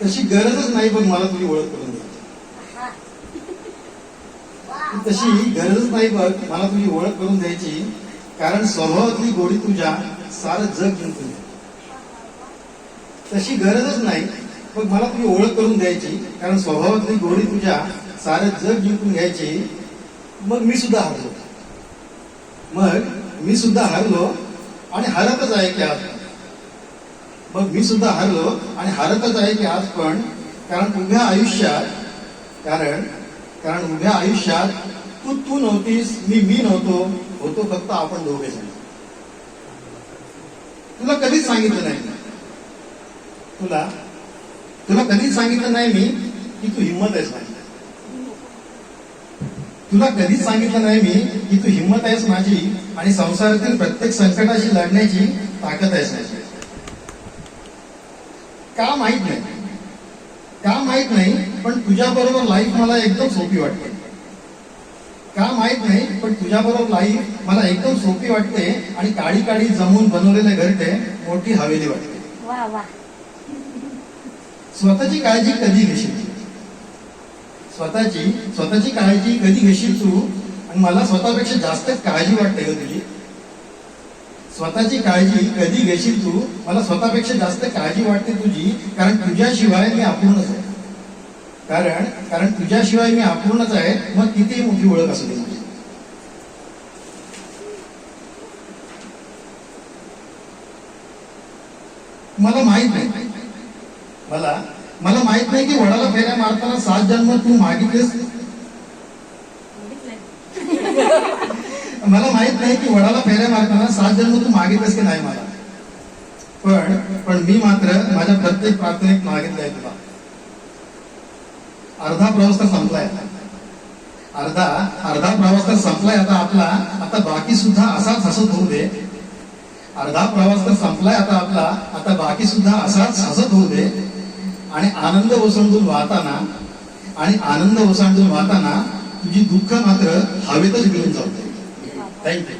तशी गरजच नाही बघ मला तुझी ओळख करून द्यायची. तशी गरजच नाही बघ मला तुझी ओळख करून द्यायची, कारण स्वभावातली गोडी तुझ्या सारं जग जिंकून घ्या. तशी गरजच नाही बघ मला तुझी ओळख करून द्यायची, कारण स्वभावातली गोडी तुझ्या सारं जग जिंकून घ्यायची. मग मी सुद्धा हरलो आणि हरतच आहे की आज. मग मी सुद्धा हरलो आणि हरतच आहे की आज पण, कारण उभ्या आयुष्यात तू नव्हतीस, मी नव्हतो, होतो फक्त आपण दोघे जण. तुला कधीच सांगितलं नाही तुला कधीच सांगितलं नाही मी की तू हिंमत आहेस माझी. तुला कधीच सांगितलं नाही मी की तू हिंमत आहेस माझी आणि संसारातील प्रत्येक संकटाशी लढण्याची ताकद आहेस माझी. का माहित नाही पण तुझ्या बरोबर लाईफ मला एकदम सोपी वाटते. पण तुझ्या बरोबर लाईफ मला एकदम सोपी वाटते आणि काळी काळी जमून बनवलेले घरटे मोठी हवेली वाटते. स्वतःची काळजी कधी घेशील तू? आणि मला स्वतःपेक्षा जास्त काळजी वाटते ग तुझी. स्वतःची काळजी कधी घेशील तू? मला स्वतःपेक्षा जास्त काळजी वाटते तुझी, कारण तुझ्याशिवाय मी अपूर्णच आहे. कारण तुझ्याशिवाय मी अपूर्णच आहे. मग कितीही मोठी ओळख असू दे माझी. मला माहित नाही की वडाला फेऱ्या मारताना 7 जन्म तू मागितलेस. मला माहित नाही की वडाला फेऱ्या मारताना 7 जन्म तू मागितलेस की नाही मला. पण मी मात्र माझ्या प्रत्येक प्रार्थनेत मागितलंय तुला. अर्धा प्रवास तर संपलाय आता आपला. आता बाकी सुद्धा असाच हसत होऊ दे. आणि आनंद ओसंडून वाहताना तुझी दुःख मात्र हवेतच घेऊन जाऊ दे. थँक्यू.